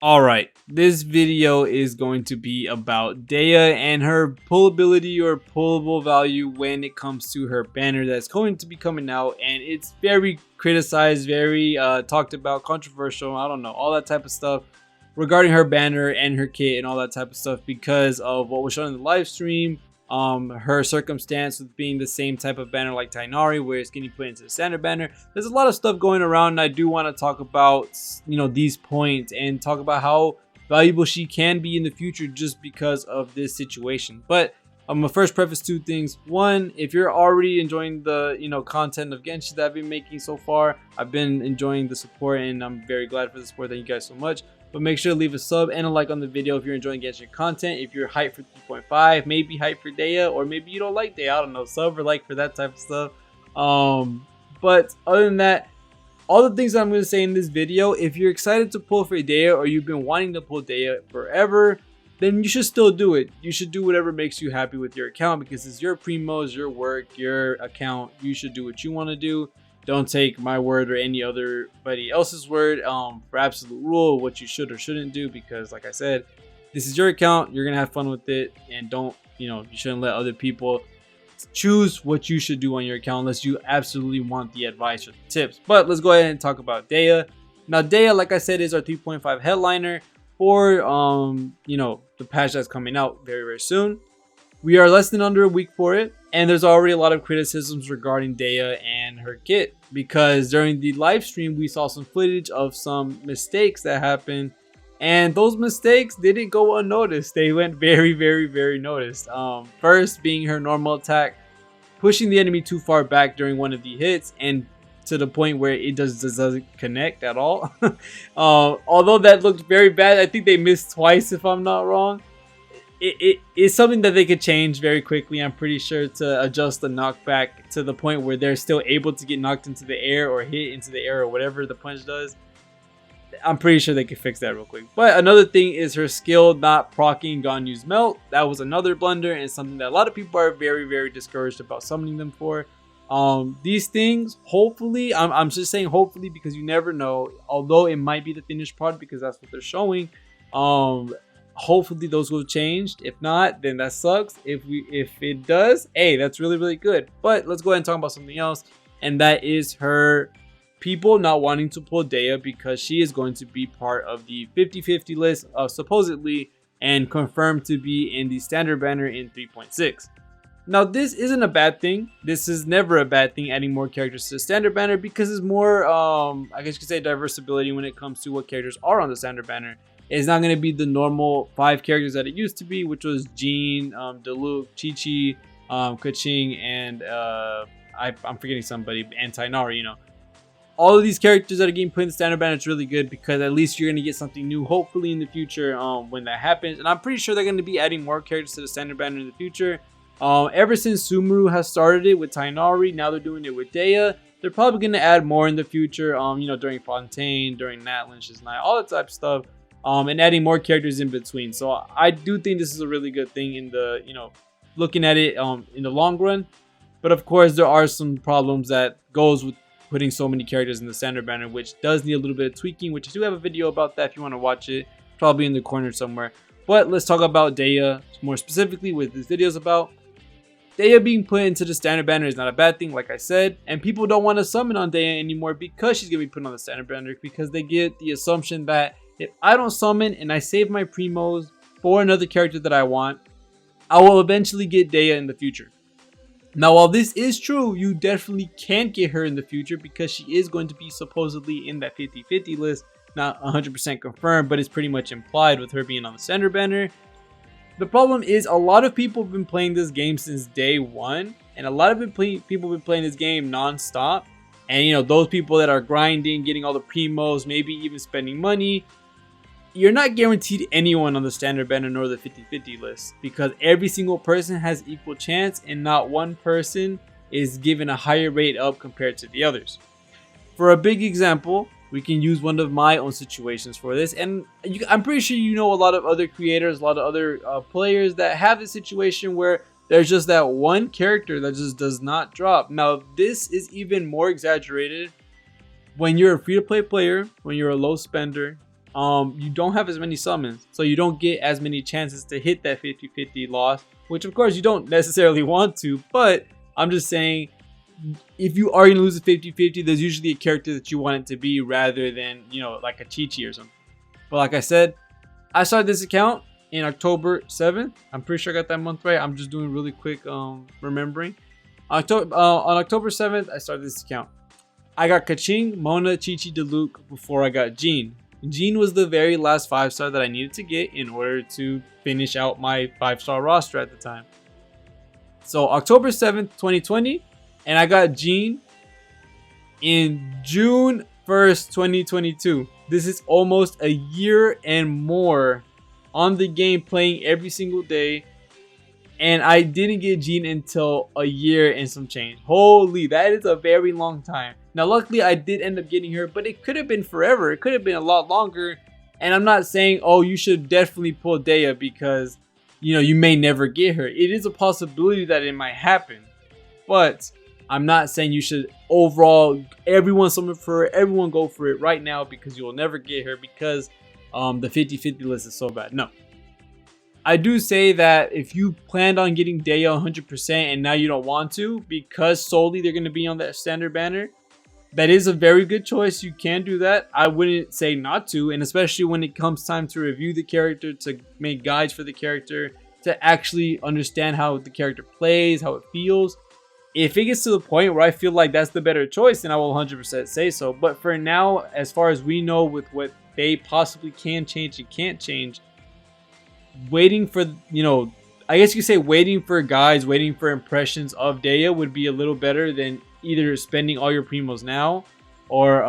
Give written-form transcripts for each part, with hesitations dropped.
Alright, this video is going to be about Dehya and her pullability or pullable value when it comes to her banner that's going to be coming out, and it's very criticized, very talked about, controversial, I don't know, all that type of stuff regarding her banner and her kit and all that type of stuff because of what was shown in the live stream. Her circumstance with being the same type of banner like Tainari, where it's getting put into the standard banner. There's a lot of stuff going around, and I do want to talk about, these points and talk about how valuable she can be in the future just because of this situation. But I'm gonna first preface two things. One, if you're already enjoying the content of Genshin that I've been making so far, I've been enjoying the support and I'm very glad for the support. Thank you guys so much. But make sure to leave a sub and a like on the video if you're enjoying Genshin content. If you're hyped for 3.5, maybe hyped for Dehya, or maybe you don't like Dehya, I don't know, sub or like for that type of stuff. But other than that, all the things that I'm going to say in this video, if you're excited to pull for Dehya or you've been wanting to pull Dehya forever, then you should still do it. You should do whatever makes you happy with your account because it's your primos, your work, your account. You should do what you want to do. Don't take my word or anybody else's word for absolute rule what you should or shouldn't do, because like I said, this is your account. You're gonna have fun with it, and you shouldn't let other people choose what you should do on your account unless you absolutely want the advice or the tips. But let's go ahead and talk about Dehya. Now Dehya, like I said, is our 3.5 headliner for the patch that's coming out very, very soon. We are less than under a week for it, and there's already a lot of criticisms regarding Dehya and her kit because during the live stream we saw some footage of some mistakes that happened, and those mistakes didn't go unnoticed. They went very, very, very noticed. First being her normal attack pushing the enemy too far back during one of the hits, and to the point where it doesn't connect at all. Although that looked very bad, I think they missed twice if I'm not wrong. It is something that they could change very quickly, I'm pretty sure, to adjust the knockback to the point where they're still able to get knocked into the air or hit into the air or whatever the punch does. I'm pretty sure they could fix that real quick. But another thing is her skill not proccing Ganyu's melt. That was another blunder and something that a lot of people are very, very discouraged about summoning them for. These things, hopefully, I'm just saying hopefully because you never know, although it might be the finished product because that's what they're showing. Hopefully those will have changed. If not, then that sucks. If it does, hey, that's really, really good. But let's go ahead and talk about something else, and that is her people not wanting to pull Dehya because she is going to be part of the 50-50 list supposedly and confirmed to be in the standard banner in 3.6. Now this isn't a bad thing. This is never a bad thing, adding more characters to the standard banner, because it's more I guess you could say diversibility when it comes to what characters are on the standard banner. It's not going to be the normal 5 characters that it used to be, which was Jean, Diluc, Chi-Chi, Keqing, and I'm forgetting somebody, and Tainari. All of these characters that are getting put in the standard banner, it's really good because at least you're going to get something new hopefully in the future when that happens. And I'm pretty sure they're going to be adding more characters to the standard banner in the future. Ever since Sumeru has started it with Tainari, now they're doing it with Dehya. They're probably going to add more in the future, during Fontaine, during Nat Lynch's Night, all that type of stuff. And adding more characters in between. So I do think this is a really good thing in the, looking at it in the long run. But of course, there are some problems that goes with putting so many characters in the standard banner, which does need a little bit of tweaking, which I do have a video about that if you want to watch it, probably in the corner somewhere. But let's talk about Dehya more specifically, what this video is about. Dehya being put into the standard banner is not a bad thing, like I said, and people don't want to summon on Dehya anymore because she's going to be put on the standard banner, because they get the assumption that if I don't summon and I save my primos for another character that I want, I will eventually get Dehya in the future. Now, while this is true, you definitely can get her in the future because she is going to be supposedly in that 50-50 list. Not 100% confirmed, but it's pretty much implied with her being on the standard banner. The problem is a lot of people have been playing this game since day one, and a lot of people have been playing this game non-stop. And those people that are grinding, getting all the primos, maybe even spending money, you're not guaranteed anyone on the standard banner nor the 50-50 list, because every single person has equal chance and not one person is given a higher rate up compared to the others. For a big example, we can use one of my own situations for this, and I'm pretty sure a lot of other creators, a lot of other players that have this situation where there's just that one character that just does not drop. Now this is even more exaggerated when you're a free-to-play player, when you're a low spender, you don't have as many summons, so you don't get as many chances to hit that 50-50 loss, which of course you don't necessarily want to, but I'm just saying, if you are going to lose a 50-50, there's usually a character that you want it to be rather than, you know, like a Chi-Chi or something. But like I said, I started this account in October 7th. I'm pretty sure I got that month right. I'm just doing really quick remembering. On October 7th, I started this account. I got Kaching, Mona, Chi-Chi, Diluc before I got Jean. Jean was the very last 5-star that I needed to get in order to finish out my 5-star roster at the time. So October 7th, 2020, and I got Jean in June 1st, 2022. This is almost a year and more on the game, playing every single day, and I didn't get Jean until a year and some change. Holy, that is a very long time. Now luckily I did end up getting her, but it could have been forever. It could have been a lot longer. And I'm not saying, oh, you should definitely pull Dehya because, you know, you may never get her. It is a possibility that it might happen, but I'm not saying you should overall everyone summon for her, everyone go for it right now because you will never get her because the 50-50 list is so bad. No. I do say that if you planned on getting Dehya 100% and now you don't want to because solely they're going to be on that standard banner, that is a very good choice. You can do that. I wouldn't say not to, and especially when it comes time to review the character, to make guides for the character, to actually understand how the character plays, how it feels. If it gets to the point where I feel like that's the better choice, then I will 100% say so. But for now, as far as we know with what they possibly can change and can't change, waiting for, you know, I guess you could say waiting for guides, waiting for impressions of Dehya would be a little better than either spending all your primos now or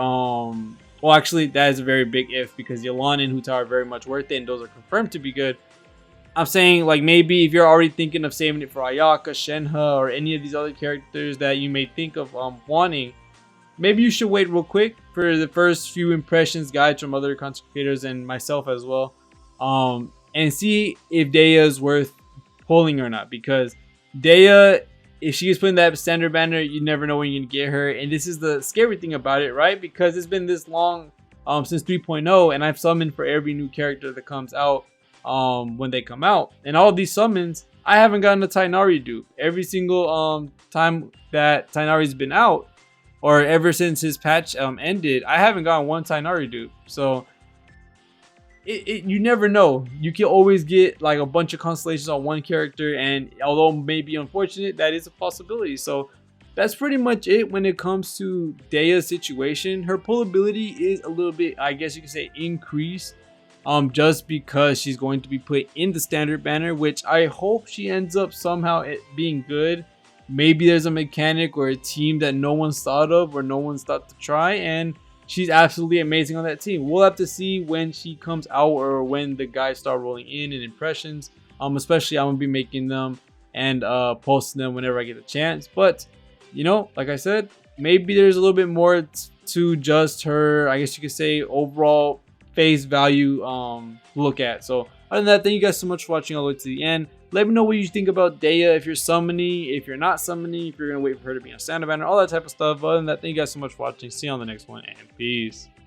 well, actually that is a very big if because Yelan and Huta are very much worth it and those are confirmed to be good. I'm saying like maybe if you're already thinking of saving it for Ayaka, Shenhe, or any of these other characters that you may think of wanting, maybe you should wait real quick for the first few impressions guides from other content creators and myself as well, and see if Dehya is worth pulling or not, because Dehya, if she gets put in that standard banner, you never know when you're gonna get her. And this is the scary thing about it, right? Because it's been this long since 3.0 and I've summoned for every new character that comes out when they come out, and all these summons I haven't gotten a Tighnari dupe. Every single time that Tighnari's been out, or ever since his patch ended, I haven't gotten one Tighnari dupe. So you never know. You can always get like a bunch of constellations on one character, and although maybe unfortunate, that is a possibility. So that's pretty much it when it comes to Dehya's situation. Her pullability is a little bit, I guess you could say, increased just because she's going to be put in the standard banner, which I hope she ends up somehow being good. Maybe there's a mechanic or a team that no one's thought of or no one's thought to try, and she's absolutely amazing on that team. We'll have to see when she comes out or when the guys start rolling in and impressions. Especially I'm gonna be making them and posting them whenever I get a chance. But you know, like I said, maybe there's a little bit more to just her, I guess you could say, overall face value look at. So other than that, thank you guys so much for watching all the way to the end. Let me know what you think about Dehya, if you're summoning, if you're not summoning, if you're gonna wait for her to be on standard banner, all that type of stuff. Other than that, thank you guys so much for watching. See you on the next one, and peace.